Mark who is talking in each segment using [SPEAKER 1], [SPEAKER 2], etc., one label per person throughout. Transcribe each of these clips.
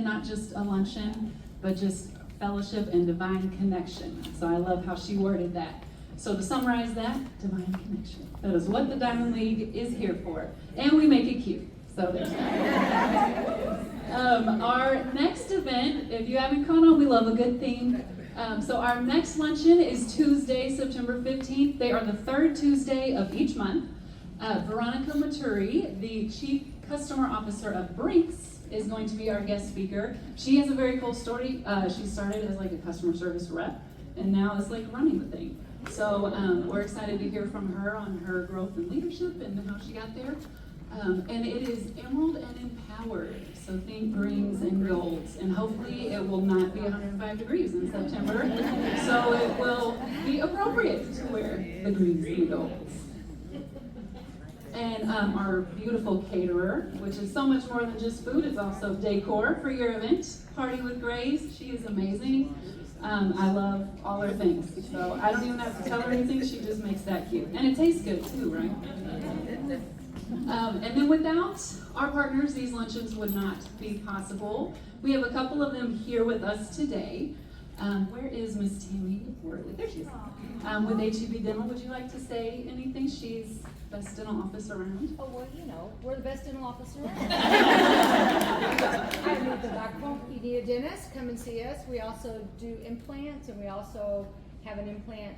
[SPEAKER 1] not just a luncheon, but just fellowship and divine connection. So I love how she worded that. So to summarize that, divine connection. That is what the Diamond League is here for. And we make it cute. So there's that. Our next event, if you haven't caught on, we love a good theme. So our next luncheon is Tuesday, September 15th. They are the third Tuesday of each month. Veronica Maturi, the Chief Customer Officer of Brinks, is going to be our guest speaker. She has a very cool story. She started as like a customer service rep, and now is like running the thing. So we're excited to hear from her on her growth and leadership and how she got there. And it is Emerald and Empowered. So think greens and golds. And hopefully it will not be 105 degrees in September. So it will be appropriate to wear the greens and golds. And our beautiful caterer, which is so much more than just food, it's also decor for your event. Party with Grace, she is amazing. I love all her things. So I don't even have to tell her anything, she just makes that cute. And it tastes good too, right? And then without our partners, these luncheons would not be possible. We have a couple of them here with us today. Where is Miss Tammy Worley? There she is. With HEB Dental, would you like to say anything? She's best dental office around.
[SPEAKER 2] Oh, well, you know, we're the best dental office around. I moved the backbone. If you need a dentist, come and see us. We also do implants, and we also have an implant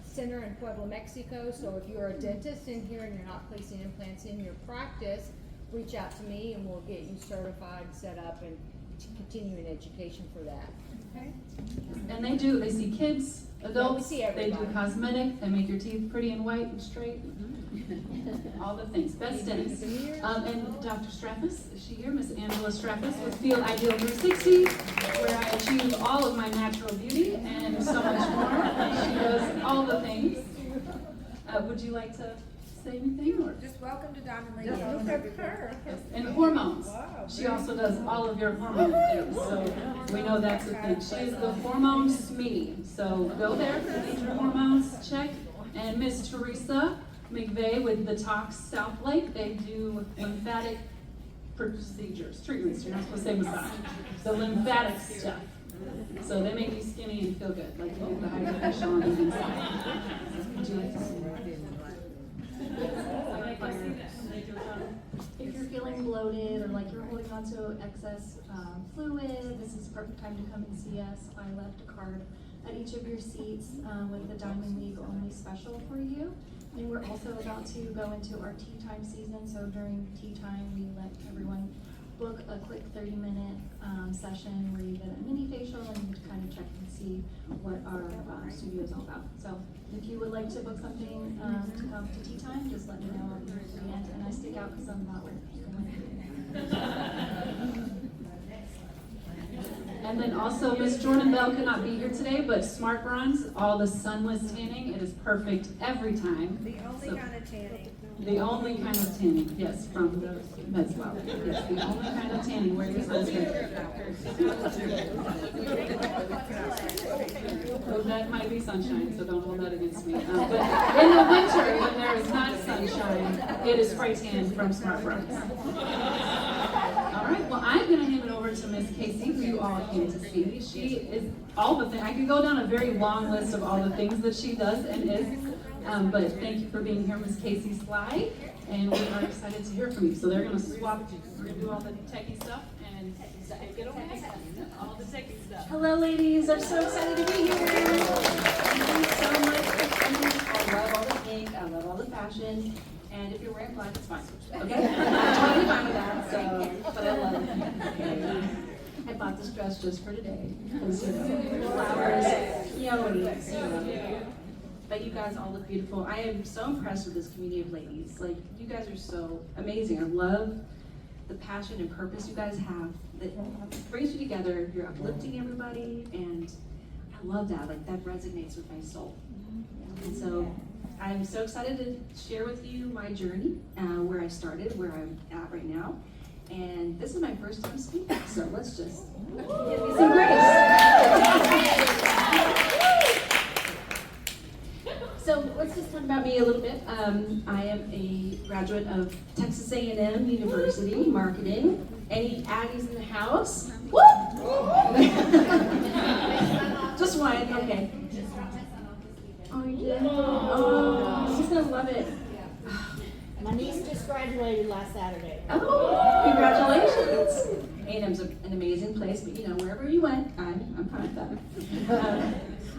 [SPEAKER 2] center in Puebla, Mexico. So if you're a dentist in here and you're not placing implants in your practice, reach out to me and we'll get you certified, set up, and continue in education for that. Okay.
[SPEAKER 1] And they see kids, adults,
[SPEAKER 2] yeah,
[SPEAKER 1] they do cosmetic, they make your teeth pretty and white and straight. All the things, best dentist. And Dr. Straffus, is she here? Miss Angela Straffus with Field Ideal 360, where I achieve all of my natural beauty and so much more. She does all the things. Would you like to say anything? Or?
[SPEAKER 3] Just welcome to Diamond League.
[SPEAKER 1] And hormones. She also does all of your hormone things, so we know that's a thing. She's the hormone SME, so go there if you need your hormones, check. And Miss Teresa McVeigh with the Tox South Lake, they do lymphatic procedures, treatments. You're not supposed to say massage. The lymphatic stuff. So they make you skinny and feel good, like you get the hydration on the inside. Would you like to see that?
[SPEAKER 4] If you're feeling bloated or like you're holding on to excess fluid, this is the perfect time to come and see us. I left a card at each of your seats with the Diamond League only special for you. And we're also about to go into our tea time season. So during tea time, we let everyone book a quick 30-minute session where you get a mini facial and you kind of check and see what our studio is all about. So if you would like to book something to come to tea time, just let me know. I'll be here for the end. And I stick out because I'm not wearing makeup.
[SPEAKER 1] And then also, Miss Jordan Bell could not be here today, but Smart Bronze, all the sunless tanning, it is perfect every time.
[SPEAKER 3] The only kind of tanning.
[SPEAKER 1] The only kind of tanning, yes, from the med spa. Yes, the only kind of tanning where you're supposed to. Well, that might be sunshine, so don't hold that against me. But in the winter, when there is not sunshine, it is spray tan from Smart Bronze. All right, well, I'm going to hand it over to Miss Casey, who you all came to see. She is all the things. I could go down a very long list of all the things that she does and is. But thank you for being here, Miss Casey Sly, and we are excited to hear from you. So they're going to swap. We're going to do all the techie stuff and get over all the techie stuff.
[SPEAKER 4] Hello, ladies. I'm so excited to be here. Thank you so much for coming. I love all the pink. I love all the fashion. And if you're wearing black, it's fine. Okay? I'm totally fine with that. So, but I love it. I bought this dress just for today. Flowers, peonies. But you guys all look beautiful. I am so impressed with this community of ladies. Like, you guys are so amazing. I love the passion and purpose you guys have that brings you together. You're uplifting everybody, and I love that. Like, that resonates with my soul. And so I'm so excited to share with you my journey, where I started, where I'm at right now. And this is my first time speaking, so let's just give me some grace. So let's just talk about me a little bit. I am a graduate of Texas A&M University, marketing. Any Aggies in the house? Woo! Just one, okay. Oh, you did? Oh, she's gonna love it.
[SPEAKER 5] My niece just graduated last Saturday.
[SPEAKER 4] Oh, congratulations. A&M's an amazing place, but wherever you went, I'm fine with that.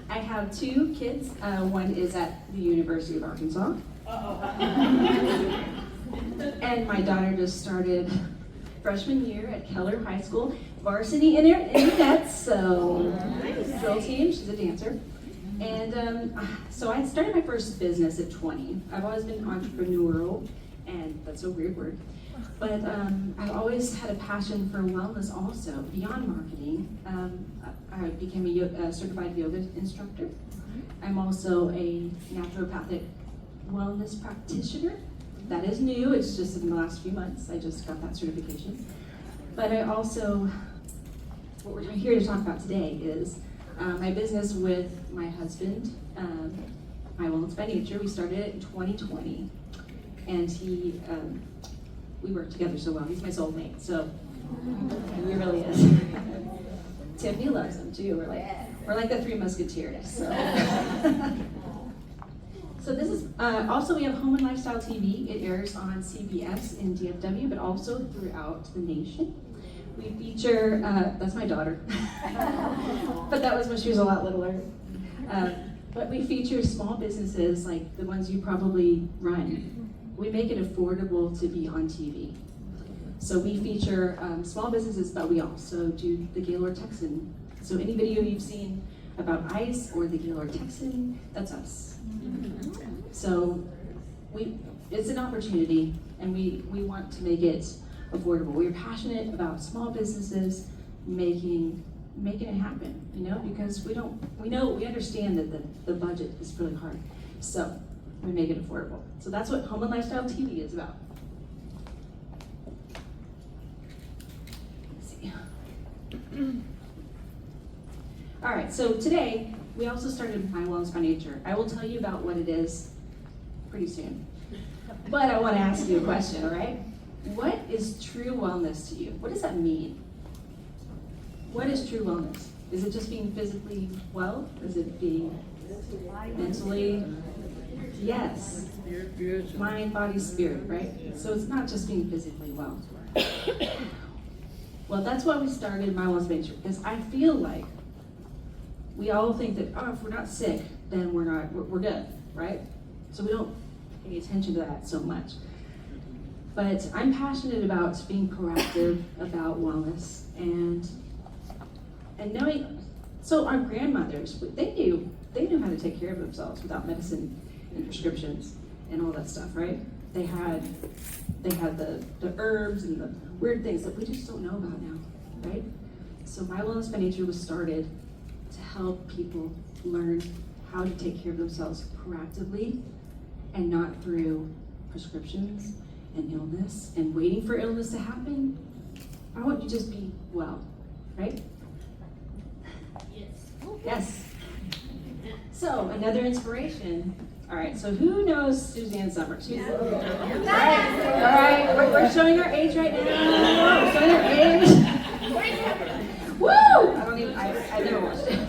[SPEAKER 4] I have two kids. One is at the University of Arkansas. And my daughter just started freshman year at Keller High School, varsity in the Nets, so drill team, she's a dancer. And so I started my first business at 20. I've always been entrepreneurial, and that's a weird word. But I've always had a passion for wellness also, beyond marketing. I became a certified yoga instructor. I'm also a naturopathic wellness practitioner. That is new, it's just in the last few months, I just got that certification. But I also, what we're here to talk about today is my business with my husband, My Wellness by Nature. We started it in 2020, and we work together so well. He's my soulmate, so he really is. Tiffany loves him too. We're like the Three Musketeers. So this is also, we have Home and Lifestyle TV. It airs on CBS in DFW, but also throughout the nation. We feature, that's my daughter, but that was when she was a lot littler. But we feature small businesses like the ones you probably run. We make it affordable to be on TV. So we feature small businesses, but we also do the Gaylord Texan. So any video you've seen about ICE or the Gaylord Texan, that's us. So it's an opportunity, and we want to make it affordable. We're passionate about small businesses making it happen, because we understand that the budget is really hard. So we make it affordable. So that's what Home and Lifestyle TV is about. Let's see. All right, so today we also started My Wellness by Nature. I will tell you about what it is pretty soon. But I want to ask you a question, all right? What is true wellness to you? What does that mean? What is true wellness? Is it just being physically well? Is it being mentally? Yes. Mind, body, spirit, right? So it's not just being physically well. Well, that's why we started My Wellness by Nature, because I feel like we all think that, if we're not sick, then we're good, right? So we don't pay attention to that so much. But I'm passionate about being proactive about wellness and knowing. So our grandmothers, they knew how to take care of themselves without medicine and prescriptions and all that stuff, right? They had the herbs and the weird things that we just don't know about now, right? So My Wellness by Nature was started to help people learn how to take care of themselves proactively and not through prescriptions and illness and waiting for illness to happen. I want you to just be well, right? Yes. So another inspiration. All right, so who knows Suzanne Summers? All right, we're showing our age right now. We're showing our age. Woo! I never watched it.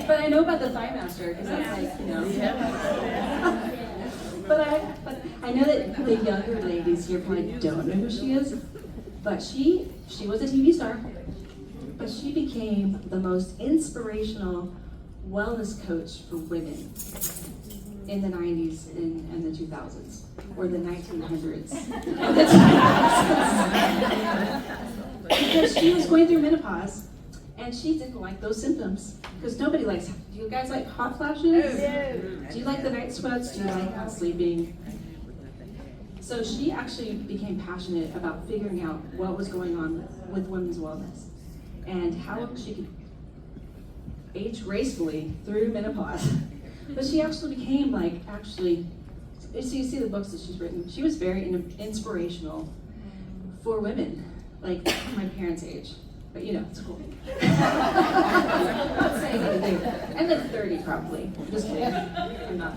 [SPEAKER 4] But I know about the Thigh Master, because that's But I know that the younger ladies here probably don't know who she is. But she was a TV star. But she became the most inspirational wellness coach for women in the 90s and the 2000s, or the 1900s. And the 2000s. Because she was going through menopause, and she didn't like those symptoms. Because nobody likes, do you guys like hot flashes? No. Do you like the night sweats? Do you like not sleeping? So she actually became passionate about figuring out what was going on with women's wellness and how she could age gracefully through menopause. But she actually became so you see the books that she's written. She was very inspirational for women, like my parents' age. But it's cool. I'm not saying anything. I'm like 30 probably. I'm just kidding. I'm not.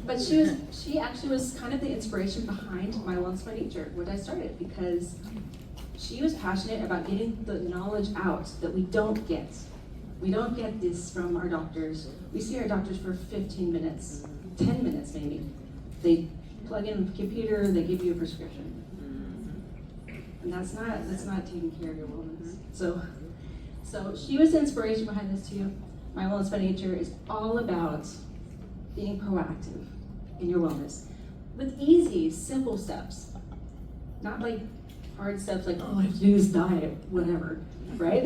[SPEAKER 4] But she actually was kind of the inspiration behind My Wellness by Nature, what I started, because she was passionate about getting the knowledge out that we don't get. We don't get this from our doctors. We see our doctors for 15 minutes, 10 minutes maybe. They plug in the computer, they give you a prescription. And that's not taking care of your wellness. So she was the inspiration behind this too. My Wellness by Nature is all about being proactive in your wellness with easy, simple steps. Not like hard steps like, oh, I have to do this diet, whatever, right?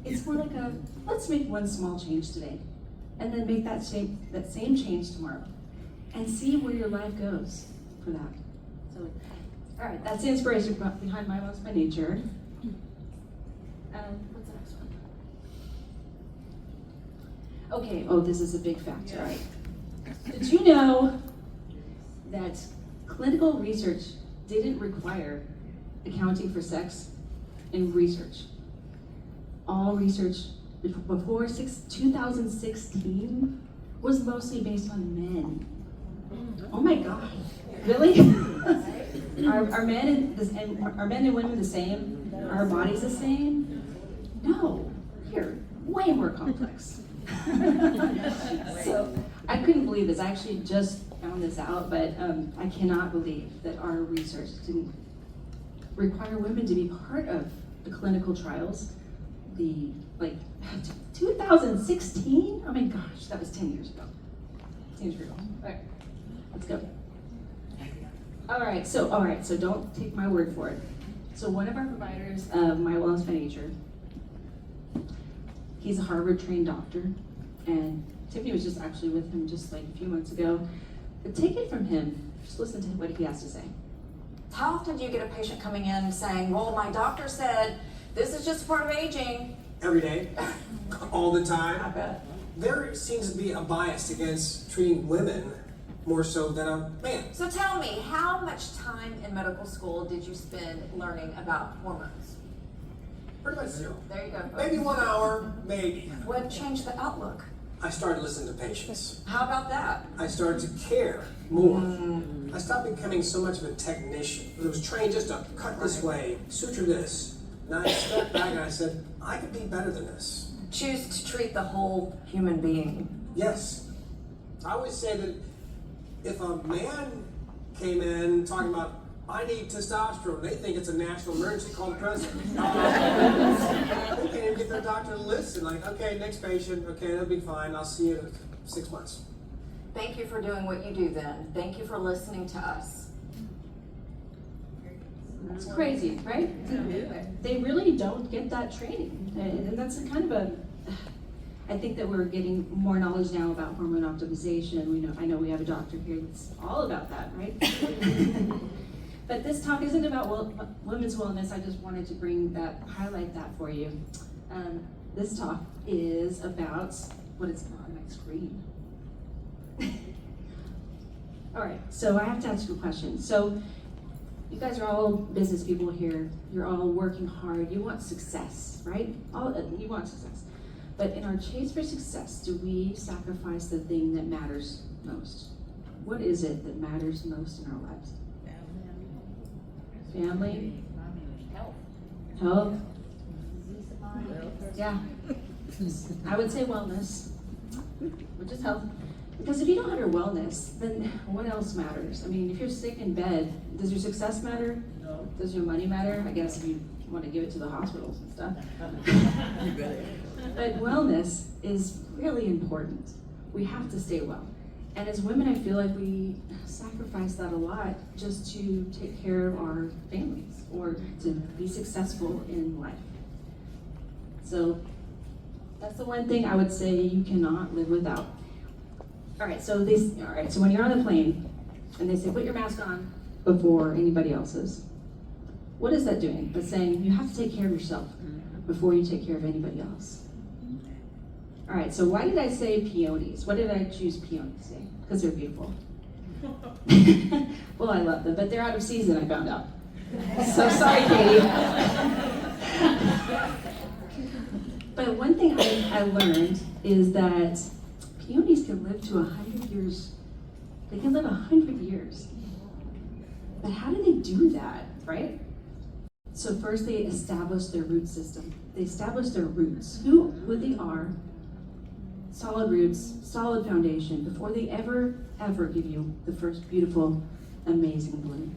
[SPEAKER 4] It's more like let's make one small change today and then make that same change tomorrow and see where your life goes for that. So, all right, that's the inspiration behind My Wellness by Nature. What's the next one? Okay, this is a big fact, all right. Did you know that clinical research didn't require accounting for sex in research? All research before 2016 was mostly based on men. Oh my God, really? Are men and women the same? Are our bodies the same? No, we're way more complex. So I couldn't believe this. I actually just found this out, but I cannot believe that our research didn't require women to be part of the clinical trials. 2016? Oh my gosh, that was 10 years ago. 10 years ago. All right, let's go. All right, so don't take my word for it. So one of our providers of My Wellness by Nature, he's a Harvard-trained doctor, and Tiffany was just actually with him just like a few months ago. But take it from him, just listen to what he has to say.
[SPEAKER 6] How often do you get a patient coming in saying, well, my doctor said this is just part of aging?
[SPEAKER 7] Every day, all the
[SPEAKER 6] I
[SPEAKER 7] time.
[SPEAKER 6] bet.
[SPEAKER 7] There seems to be a bias against treating women more so than a man.
[SPEAKER 6] So tell me, how much time in medical school did you spend learning about hormones?
[SPEAKER 7] Pretty much zero.
[SPEAKER 6] There you go. folks.
[SPEAKER 7] Maybe 1 hour, maybe.
[SPEAKER 6] What changed the outlook?
[SPEAKER 7] I started listening to patients.
[SPEAKER 6] How about that?
[SPEAKER 7] I started to care more. I stopped becoming so much of a technician. I was trained just to cut this way, suture this. And I stepped back and I said, I could be better than this.
[SPEAKER 6] Choose to treat the whole human being.
[SPEAKER 7] Yes. I always say that if a man came in talking about, I need testosterone, they think it's a national emergency, call the president. They can't even get their doctor to listen. Like, okay, next patient, okay, that'll be fine. I'll see you in 6 months.
[SPEAKER 6] Thank you for doing what you do then. Thank you for listening to us.
[SPEAKER 4] It's crazy, right? They really don't get that training. And that's a kind of I think that we're getting more knowledge now about hormone optimization. I know we have a doctor here that's all about that, right? But this talk isn't about women's wellness. I just wanted to highlight that for you. This talk is about what is on my screen. All right, so I have to ask you a question. So you guys are all business people here. You're all working hard. You want success, right? You want success. But in our chase for success, do we sacrifice the thing that matters most? What is it that matters most in our lives? Family? Health? Yeah. I would say wellness, which is health. Because if you don't have your wellness, then what else matters? I mean, if you're sick in bed, does your success matter? No. Does your money matter? I guess if you want to give it to the hospitals and stuff. But wellness is really important. We have to stay well. And as women, I feel like we sacrifice that a lot just to take care of our families or to be successful in life. So that's the one thing I would say you cannot live without. All right, so when you're on the plane and they say, put your mask on before anybody else's, what is that doing? That's saying you have to take care of yourself before you take care of anybody else. All right, so why did I say peonies? Why did I choose peonies? Because they're beautiful. Well, I love them, but they're out of season, I found out. So sorry, Katie. But one thing I learned is that peonies can live to 100 years. They can live 100 years. But how do they do that, right? So first they establish their root system. They establish their roots, who they are, solid roots, solid foundation, before they ever give you the first beautiful, amazing bloom.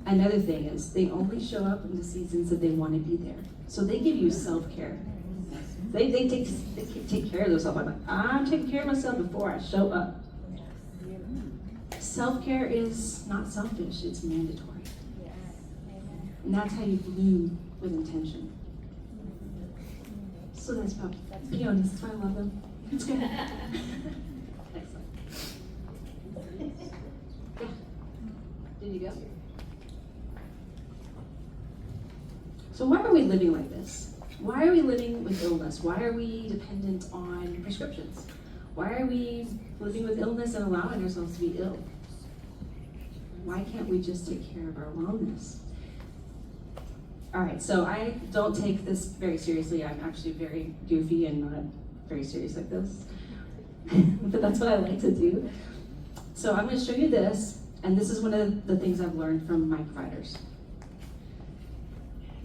[SPEAKER 4] Another thing is they only show up in the seasons that they want to be there. So they give you self-care. They take care of themselves. I'm taking care of myself before I show up. Self-care is not selfish, it's mandatory. And that's how you bloom with intention. So that's about peonies. That's why I love them. It's good. Excellent. Yeah. Did you go? So why are we living like this? Why are we living with illness? Why are we dependent on prescriptions? Why are we living with illness and allowing ourselves to be ill? Why can't we just take care of our wellness? All right, so I don't take this very seriously. I'm actually very goofy and not very serious like this. But that's what I like to do. So I'm going to show you this, and this is one of the things I've learned from my providers.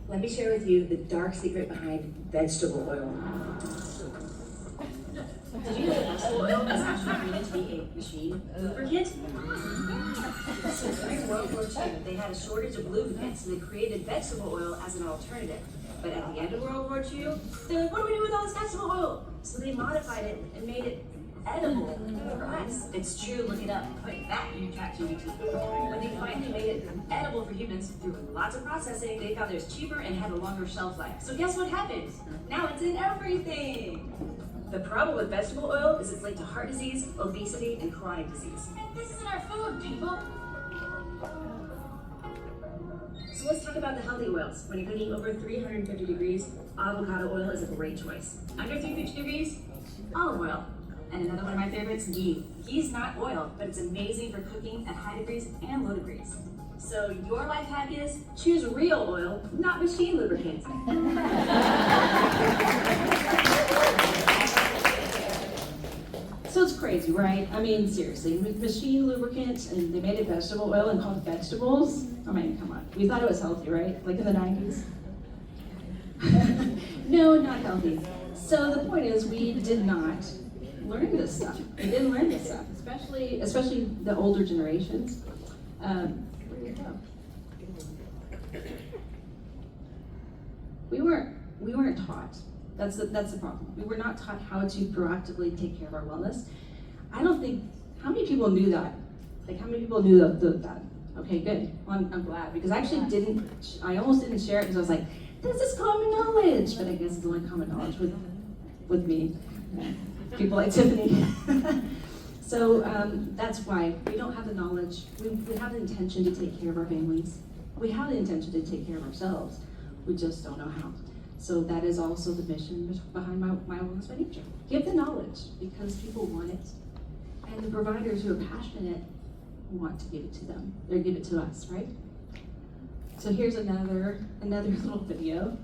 [SPEAKER 8] Let me share with you the dark secret behind vegetable oil. Did you know that vegetable oil is actually created to be a machine lubricant? So during World War II, they had a shortage of lubricants, so they created vegetable oil as an alternative. But at the end of World War II, they're like, what do we do with all this vegetable oil? So they modified it and made it edible for us. It's true, look it up. Put that in your ChatGPT. When they finally made it edible for humans through lots of processing, they found it was cheaper and had a longer shelf life. So guess what happened? Now it's in everything. The problem with vegetable oil is it's linked to heart disease, obesity, and chronic disease. And this isn't our food, people. So let's talk about the healthy oils. When you're cooking over 350 degrees, avocado oil is a great choice. Under 350 degrees, olive oil. And another one of my favorites, ghee. Ghee's not oil, but it's amazing for cooking at high degrees and low degrees. So your life hack is choose real oil, not machine lubricant.
[SPEAKER 4] So it's crazy, right? I mean, seriously, machine lubricants, and they made it vegetable oil and called it vegetables. I mean, come on. We thought it was healthy, right? Like in the 90s. No, not healthy. So the point is, we did not learn this stuff. We didn't learn this stuff, especially the older generations. Where did it go? We weren't taught. That's the problem. We were not taught how to proactively take care of our wellness. I don't think, how many people knew that? Like, how many people knew that? Okay, good. Well, I'm glad, because I actually I almost didn't share it because I was like, this is common knowledge, but I guess it's only common knowledge with me, people like Tiffany. So that's why we don't have the knowledge. We have the intention to take care of our families. We have the intention to take care of ourselves. We just don't know how. So that is also the mission behind my Wellness by Nature. Give the knowledge because people want it. And the providers who are passionate want to give it to them. They give it to us, right? So here's another little video.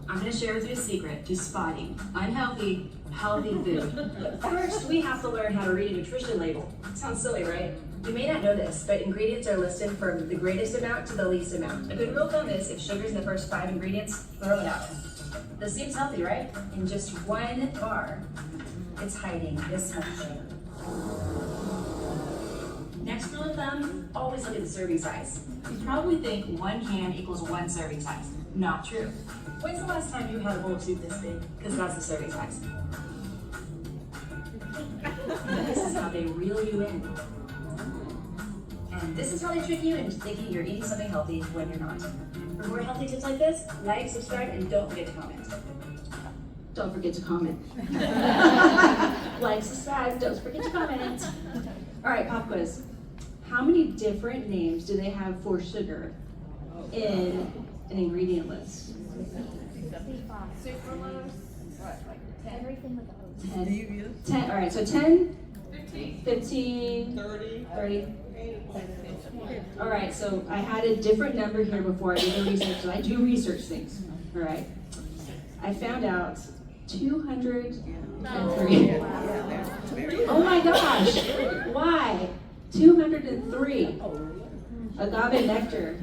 [SPEAKER 8] I'm going to share with you a secret to spotting unhealthy, healthy food. First, we have to learn how to read a nutrition label. Sounds silly, right? You may not know this, but ingredients are listed from the greatest amount to the least amount. A good rule of thumb is if sugar's in the first 5 ingredients, throw it out. This seems healthy, right? In just one bar, it's hiding this much sugar. Next rule of thumb, always look at the serving size. You probably think 1 can equals 1 serving size. Not true. When's the last time you had a bowl of soup this big? Because that's the serving size. This is how they reel you in. And this is how they trick you into thinking you're eating something healthy when you're not. For more healthy tips like this, like, subscribe, and don't forget to comment.
[SPEAKER 4] Don't forget to comment. Like, subscribe, don't forget to comment. All right, pop quiz. How many different names do they have for sugar in an ingredient list?
[SPEAKER 2] Sucralose, what, like 10?
[SPEAKER 5] Everything with oats.
[SPEAKER 4] 10. All right, so 10, 15, 30. All right, so I had a different number here before I did the research, so I do research things, all right? I found out
[SPEAKER 1] 203. Oh my gosh, why? 203 agave nectar.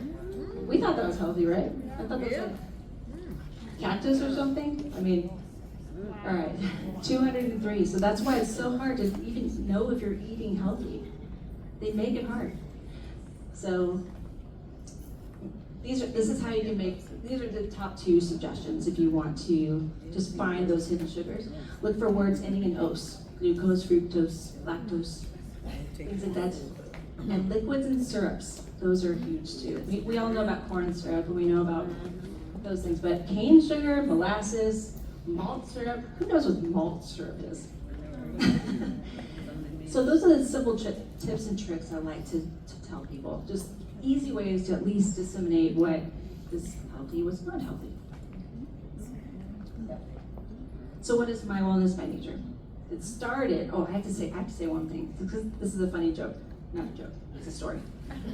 [SPEAKER 1] We thought that was healthy, right? I thought that was like cactus or something. I mean, all right, 203. So that's why it's so hard to even know if you're eating healthy. They make it hard. So this is how you can these are the top 2 suggestions if you want to just find those hidden sugars. Look for words ending in os, glucose, fructose, lactose, things like that. And liquids and syrups, those are huge too. We all know about corn syrup and we know about those things, but cane sugar, molasses, malt syrup, who knows what malt syrup is? So those are the simple tips and tricks I like to tell people. Just easy ways to at least disseminate what is healthy, what's not healthy. So what is my wellness by nature? It started, I have to say one thing, because this is a funny joke. Not a joke, it's a story.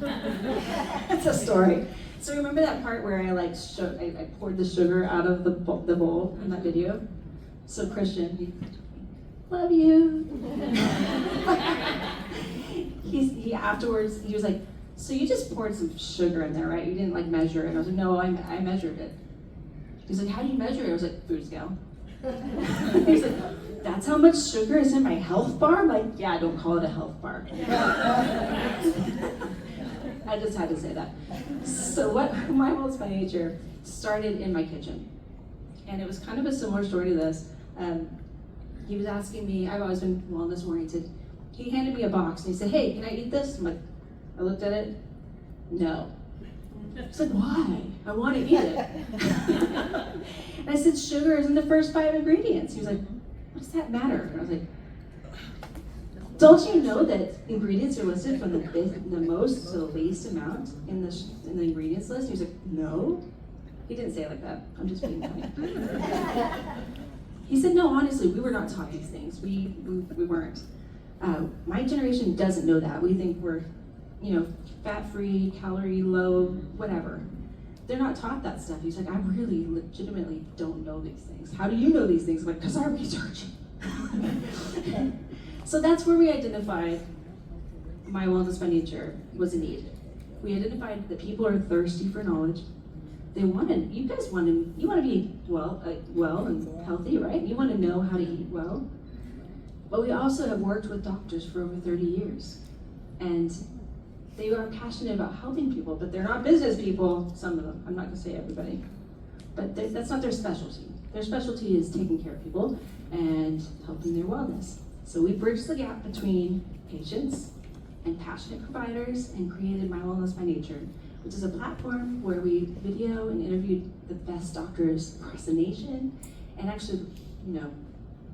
[SPEAKER 1] It's a story. So remember that part where I poured the sugar out of the bowl in that video? So Christian, love you. He afterwards, he was like, so you just poured some sugar in there, right? You didn't measure it. I was like, no, I measured it. He's like, how do you measure it? I was like, food scale. He's like, that's how much sugar is in my health bar? I'm like, yeah, don't call it a health bar. I just had to say that. So what my wellness by nature started in my kitchen. And it was kind of a similar story to this. He was asking me, I've always been wellness oriented. He handed me a box and he said, hey, can I eat this? I'm like, I looked at it, no. He's like, why? I want to eat it. And I said, sugar is in the first 5 ingredients. He was like, what does that matter? And I was like, don't you know that ingredients are listed from the most to the least amount in the ingredients list? He was like, no. He didn't say it like that. I'm just being funny. He said, no, honestly, we were not taught these things. We weren't. My generation doesn't know that. We think we're, fat-free, calorie low, whatever. They're not taught that stuff. He's like, I really legitimately don't know these things. How do you know these things? I'm like, because I research. So that's where we identified my wellness by nature was a need. We identified that people are thirsty for knowledge. You want to be well and healthy, right? You want to know how to eat well. But we also have worked with doctors for over 30 years. And they are passionate about helping people, but they're not business people, some of them. I'm not gonna say everybody. But that's not their specialty. Their specialty is taking care of people and helping their wellness. So we bridged the gap between patients and passionate providers and created My Wellness by Nature, which is a platform where we video and interviewed the best doctors across the nation and actually,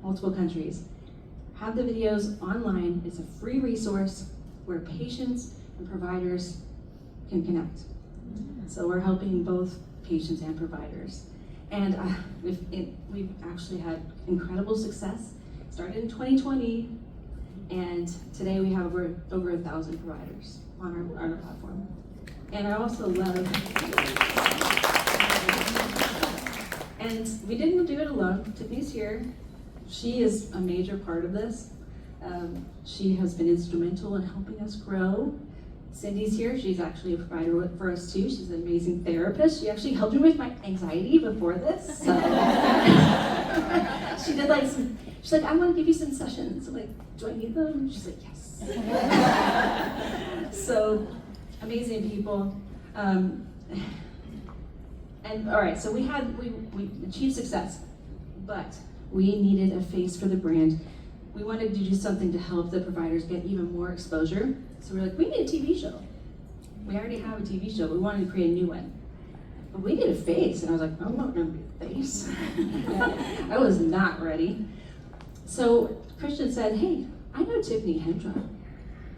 [SPEAKER 1] multiple countries. Have the videos online. It's a free resource where patients and providers can connect. So we're helping both patients and providers. And we've actually had incredible success. Started in 2020, and today we have over 1,000 providers on our platform. And I also love, and we didn't do it alone. Tiffany's here. She is a major part of this. She has been instrumental in helping us grow. Cindy's here. She's actually a provider for us too. She's an amazing therapist. She actually helped me with my anxiety before this. So she did she's like, I want to give you some sessions. I'm like, do I need them? She's like, yes. So amazing people. And all right, so we achieved success, but we needed a face for the brand. We wanted to do something to help the providers get even more exposure. So we're like, we need a TV show. We already have a TV show. We wanted to create a new one. But we need a face. And I was like, I'm not going to be a face. I was not ready. So Christian said, hey, I know Tiffany Hendra.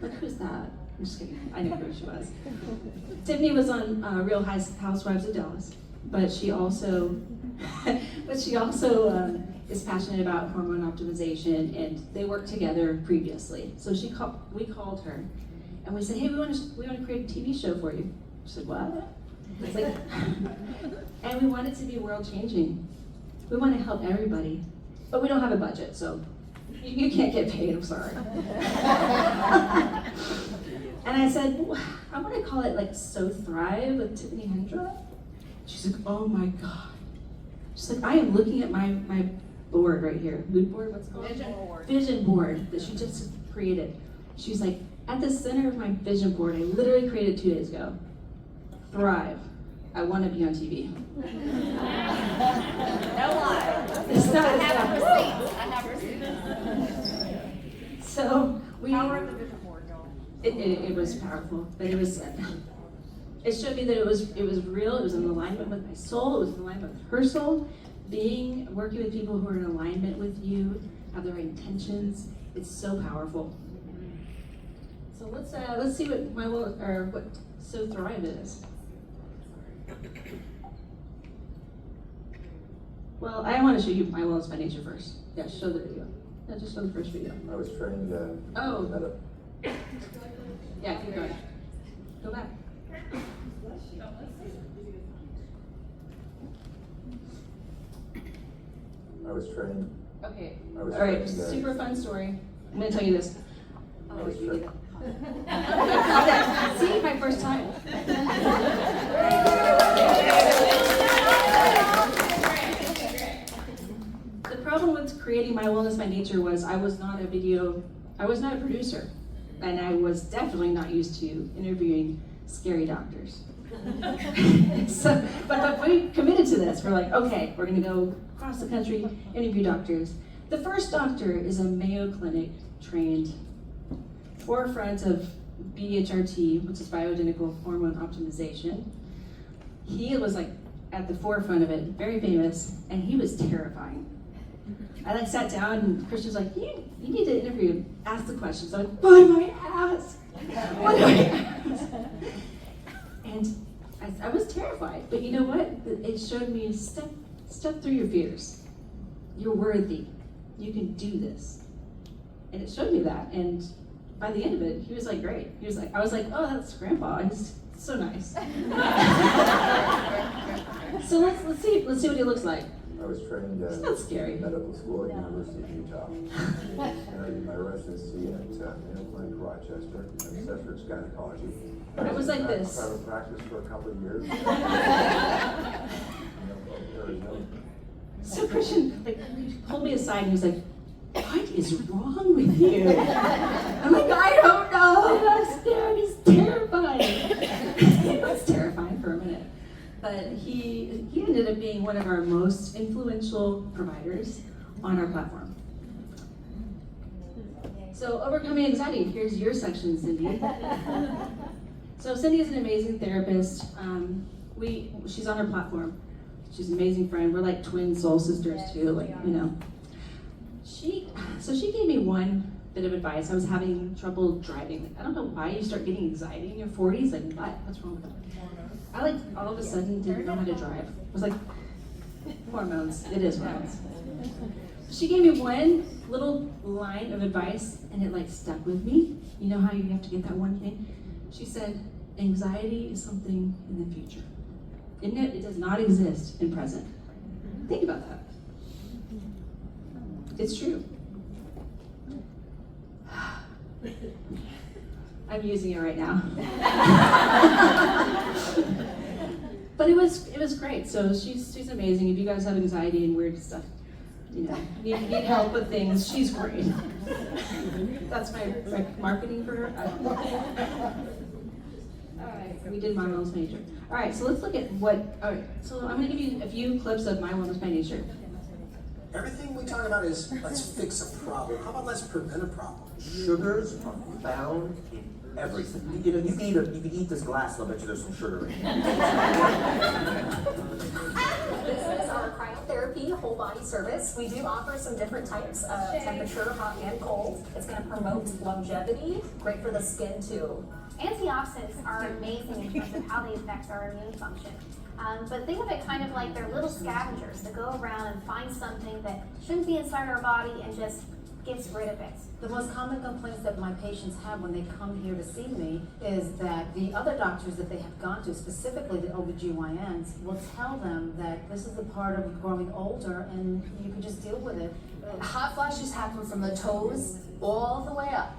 [SPEAKER 1] Like, who's that? I'm just kidding. I knew who she was. Tiffany was on Real Housewives of Dallas. But she also is passionate about hormone optimization, and they worked together previously. So we called her, and we said, hey, we want to create a TV show for you. She said, what? It's like, and we want it to be world changing. We want to help everybody.
[SPEAKER 4] but we don't have a budget, so you can't get paid, I'm sorry. And I said, well, I want to call it like So Thrive with Tiffany Hendra. She's like, oh my God. She's like, I am looking at my board right here. Mood board, what's it called? Vision board that she just created. She's like, at the center of my vision board, I literally created 2 days ago. Thrive. I want to be on TV.
[SPEAKER 3] No lie.
[SPEAKER 4] It's not,
[SPEAKER 3] I have receipts. I have receipts.
[SPEAKER 4] So we.
[SPEAKER 3] Power of the vision board, y'all.
[SPEAKER 4] It was powerful, but it showed me that it was real. It was in alignment with my soul. It was in alignment with her soul. Working with people who are in alignment with you, have the right intentions. It's so powerful. So let's see what what So Thrive is. Well, I want to show you my wellness by nature first. Yeah, show the video. Yeah, just show the first video.
[SPEAKER 9] I was trained
[SPEAKER 4] Oh.
[SPEAKER 9] meta-
[SPEAKER 4] Yeah, keep going. Go back.
[SPEAKER 9] I was trained.
[SPEAKER 4] Okay.
[SPEAKER 9] I was
[SPEAKER 4] All right.
[SPEAKER 9] trained,
[SPEAKER 4] Super fun story. I'm gonna tell you this.
[SPEAKER 9] I was trained.
[SPEAKER 4] See, my first time. The problem with creating My Wellness by Nature was I was not a producer, and I was definitely not used to interviewing scary doctors. But we committed to this. We're like, okay, we're gonna go across the country, interview doctors. The first doctor is a Mayo Clinic trained forefront of BHRT, which is bioidentical hormone optimization. He was like at the forefront of it, very famous, and he was terrifying. I sat down and Christian was like, you need to interview him, ask the questions. I'm like, what do I ask? What do I ask? And I was terrified, but you know what? It showed me step through your fears. You're worthy. You can do this. And it showed me that. And by the end of it, he was like, great. I was like, oh, that's Grandpa. He's so nice. So let's see what he looks like.
[SPEAKER 9] I was trained
[SPEAKER 4] It's not scary.
[SPEAKER 9] medical school at University of Utah. And I did my residency at Mayo Clinic, Rochester, obstetrics gynecology.
[SPEAKER 4] I was like this.
[SPEAKER 9] Private practice for a couple of years.
[SPEAKER 4] So Christian he pulled me aside and he was like, what is wrong with you? I'm like, I don't know. I'm scared. He's terrifying. It was terrifying for a minute. But he ended up being one of our most influential providers on our platform. So overcoming anxiety, here's your section, Cindy. So Cindy is an amazing therapist. She's on our platform. She's an amazing friend. We're like twin soul sisters too, like, you know. She gave me one bit of advice. I was having trouble driving. I don't know why you start getting anxiety in your 40s. Like, what? What's wrong with that? I all of a sudden didn't know how to drive. I was like, hormones. It is hormones. She gave me one little line of advice, and it stuck with me. You know how you have to get that one thing? She said, anxiety is something in the future. Isn't it? It does not exist in present. Think about that. It's true. I'm using it right now. But it was great. So she's amazing. If you guys have anxiety and weird stuff, need help with things, she's great. That's my marketing for her. Alright, we did My Wellness by Nature. Alright, so let's look at so I'm gonna give you a few clips of My Wellness by Nature.
[SPEAKER 7] Everything we talk about is let's fix a problem. How about let's prevent a problem?
[SPEAKER 10] Sugars are found in everything. You can eat this glass, and I'll bet you there's some sugar in it.
[SPEAKER 6] This is our cryotherapy whole body service. We do offer some different types of temperature, hot and cold. It's going to promote longevity, great for the skin too.
[SPEAKER 11] Antioxidants are amazing in terms of how they affect our immune function. But think of it kind of like they're little scavengers that go around and find something that shouldn't be inside our body and just gets rid of it.
[SPEAKER 12] The most common complaints that my patients have when they come here to see me is that the other doctors that they have gone to, specifically the OBGYNs, will tell them that this is a part of growing older and you can just deal with it.
[SPEAKER 13] hot flashes happen from the toes all the way up.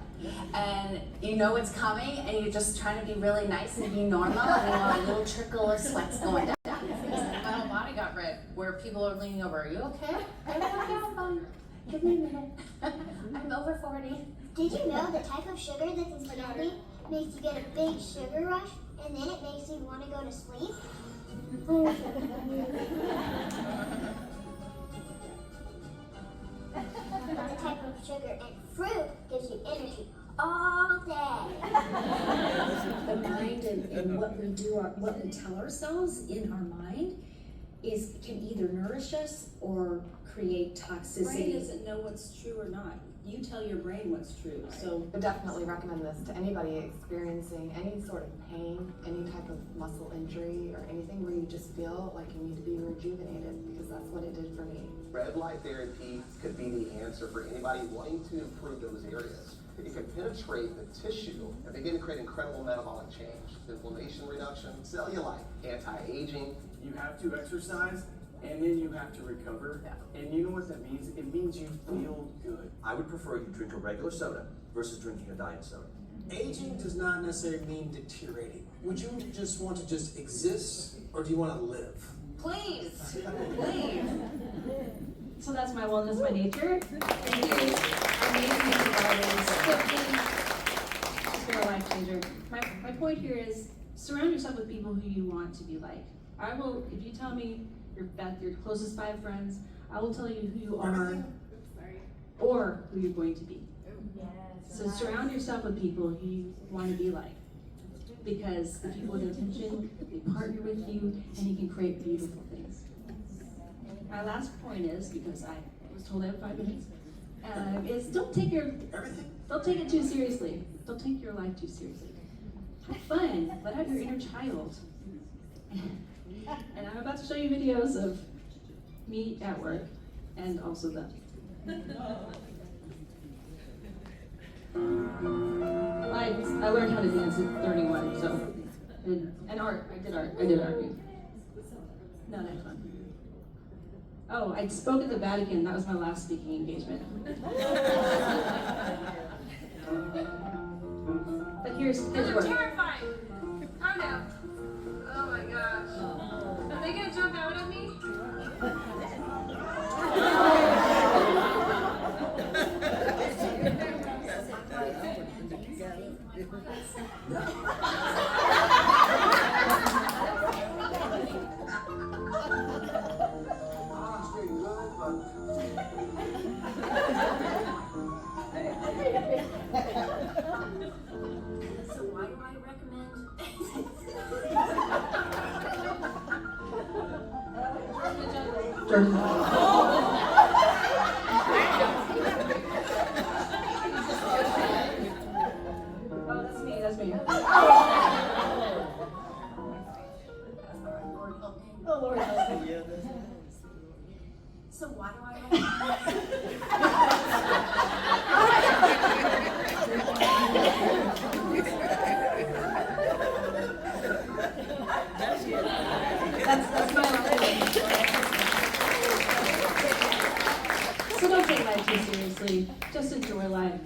[SPEAKER 13] And you know it's coming, and you're just trying to be really nice and be normal, and a little trickle of sweat's going down. My whole body got red, where people are leaning over, are you okay? I'm okay, I'm fine. Give me a minute. I'm over 40.
[SPEAKER 11] Did you know the type of sugar that's in candy makes you get a big sugar rush, and then it makes you want to go to sleep? The type of sugar and fruit gives you energy all day.
[SPEAKER 14] The mind and what we do, what we tell ourselves in our mind can either nourish us or create toxicity.
[SPEAKER 4] Brain doesn't know what's true or not. You tell your brain what's true. So
[SPEAKER 15] I would definitely recommend this to anybody experiencing any sort of pain, any type of muscle injury, or anything where you just feel like you need to be rejuvenated, because that's what it did for me.
[SPEAKER 16] Red light therapy could be the answer for anybody wanting to improve those areas. It can penetrate the tissue and begin to create incredible metabolic change, inflammation reduction, cellulite, anti-aging.
[SPEAKER 17] You have to exercise, and then you have to recover. And you know what that means? It means you feel good.
[SPEAKER 10] I would prefer you drink a regular soda versus drinking a diet soda.
[SPEAKER 7] Aging does not necessarily mean deteriorating. Would you just want to just exist, or do you want to live?
[SPEAKER 13] Please, please.
[SPEAKER 1] So that's my wellness by nature. Thank you. Amazing providers. It's been a life changer. My point here is surround yourself with people who you want to be like. I will, if you tell me your closest 5 friends, I will tell you who you are or who you're going to be. So surround yourself with people who you want to be like. Because the people with intention, they partner with you, and you can create beautiful things. My last point is, because I was told I have 5 minutes, is don't take it too seriously. Don't take your life too seriously. Have fun. Let out your inner child. And I'm about to show you videos of me at work and also them. I learned how to dance at 31, so, and art, I did art. No, that's fun. Oh, I spoke at the Vatican, that was my last speaking engagement. But here's
[SPEAKER 18] They're
[SPEAKER 1] what.
[SPEAKER 18] terrifying. Oh no. Oh my gosh. Are they gonna jump out at me?
[SPEAKER 8] So why do I recommend?
[SPEAKER 1] Oh, that's me, that's me. Oh, Lord help me.
[SPEAKER 8] So why do I recommend?
[SPEAKER 1] That's my life. So don't take life too seriously. Just enjoy life.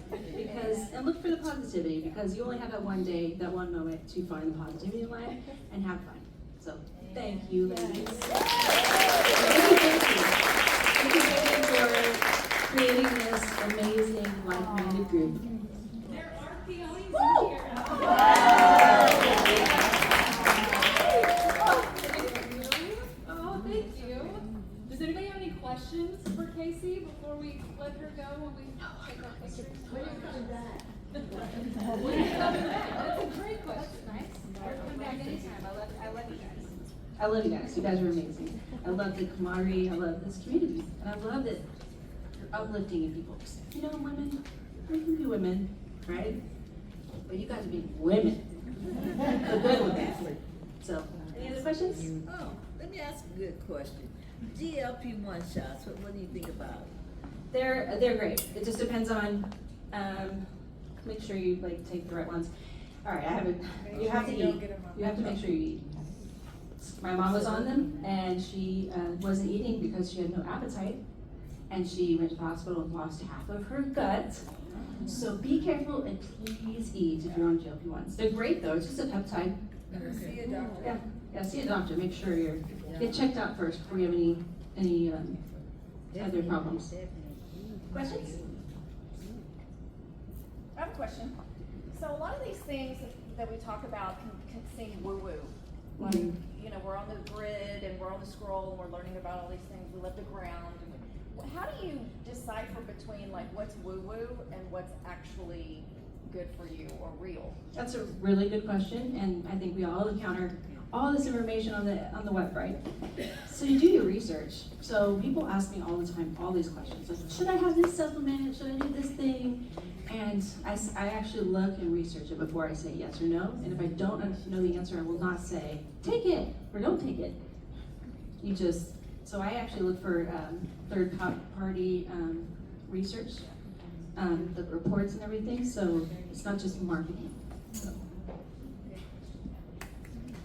[SPEAKER 1] And look for the positivity, because you only have that one day, that one moment to find the positivity in life and have fun. So thank you, ladies. Thank you for creating this amazing like-minded group.
[SPEAKER 18] There are peonies in here. Oh, thank you. Does anybody have any questions for Casey before we let her go when we take our pictures? When are you coming back? When are you coming back? That's a great question. Nice. Or come back anytime. I love you guys.
[SPEAKER 1] I love you guys. You guys are amazing. I love the camaraderie. I love this community. And I love that you're uplifting in people. You know, women, we can be women, right? But you guys are being women. The good women. So, any other questions?
[SPEAKER 19] Oh, let me ask a good question. GLP-1 shots, what do you think about it?
[SPEAKER 1] They're great. It just depends on, make sure you like take the right ones. All right, you have to eat. You have to make sure you eat. My mom was on them, and she wasn't eating because she had no appetite.
[SPEAKER 4] and she went to the hospital and lost half of her gut. So be careful and please eat if you're on GLP-1s. They're great though, it's just a peptide.
[SPEAKER 18] See a doctor.
[SPEAKER 4] Yeah, see a doctor, make sure get checked out first before you have any other problems. Questions?
[SPEAKER 3] I have a question. So a lot of these things that we talk about can seem woo-woo. Like, you know, we're on the grid and we're on the scroll and we're learning about all these things. We love the ground. How do you decipher between like what's woo-woo and what's actually good for you or real?
[SPEAKER 4] That's a really good question, and I think we all encounter all this information on the web, right? So you do your research. So people ask me all the time all these questions, like, should I have this supplement? Should I do this thing? And I actually look and research it before I say yes or no. And if I don't know the answer, I will not say take it or don't take it. So I actually look for third-party research, the reports and everything. So it's not just marketing. So.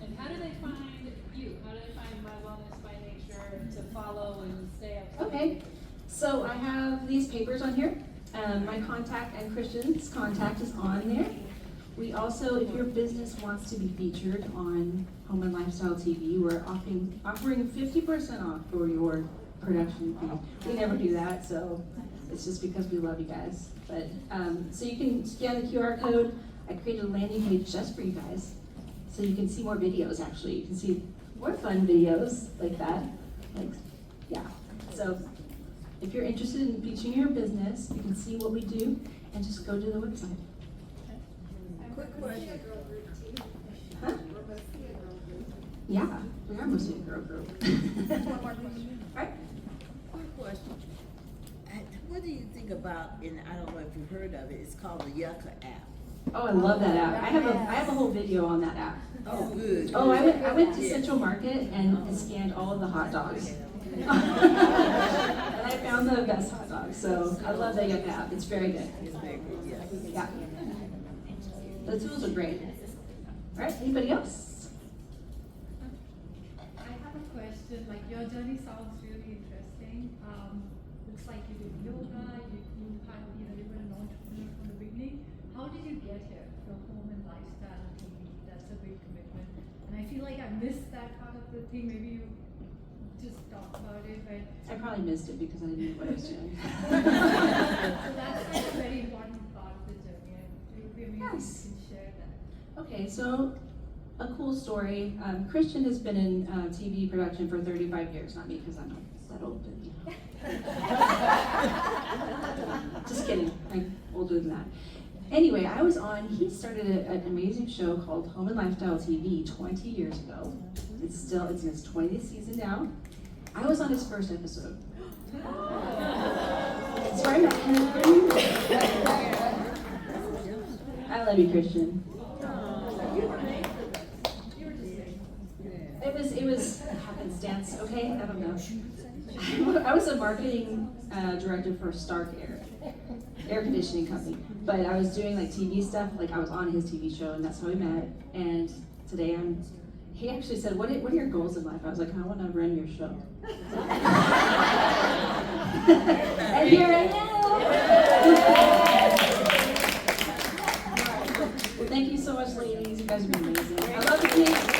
[SPEAKER 18] And how do they find you? How do they find My Wellness by Nature to follow and stay up to date?
[SPEAKER 4] Okay, so I have these papers on here. My contact and Christian's contact is on there. We also, if your business wants to be featured on Home and Lifestyle TV, we're offering 50% off for your production fee. We never do that, so it's just because we love you guys. But so you can scan the QR code. I created a landing page just for you guys, so you can see more videos. Actually, you can see more fun videos like that. Yeah. So if you're interested in featuring your business, you can see what we do, and just go to the website.
[SPEAKER 19] Quick question.
[SPEAKER 4] Huh? Yeah, we are mostly a girl group.
[SPEAKER 3] One more question.
[SPEAKER 4] Right?
[SPEAKER 19] Quick question. What do you think about, and I don't know if you've heard of it, it's called the Yucca app.
[SPEAKER 4] Oh, I love that app. I have a whole video on that app.
[SPEAKER 19] Oh, good.
[SPEAKER 4] Oh, I went to Central Market and scanned all of the hot dogs. And I found the best hot dogs, so I love the Yucca app. It's very good.
[SPEAKER 19] It's very good, yes.
[SPEAKER 4] Yeah. The tools are great. All right, anybody else?
[SPEAKER 20] I have a question. Like, your journey sounds really interesting. Looks like you did yoga. You were an entrepreneur from the beginning. How did you get here? Your home and lifestyle TV. That's a big commitment. And I feel like I missed that part of the thing. Maybe you just talk about it, but
[SPEAKER 4] I probably missed it because I didn't know what I was doing.
[SPEAKER 20] so that's like a very important part of the journey. It would be amazing if you can share that. Okay,
[SPEAKER 4] So a cool story. Christian has been in TV production for 35 years. Not me, because I'm not that old, but just kidding. I'm older than that. Anyway, he started an amazing show called Home and Lifestyle TV 20 years ago. It's in its 20th season now. I was on his first episode. That's where I met him. I love you, Christian. It was happenstance, okay? I don't know. I was a marketing director for Stark air conditioning company, but I was doing like TV stuff. Like I was on his TV show, and that's how we met. And today he actually said, what are your goals in life? I was like, I want to run your show. And here I am. Well, thank you so much, ladies. You guys have been amazing. I love the kids.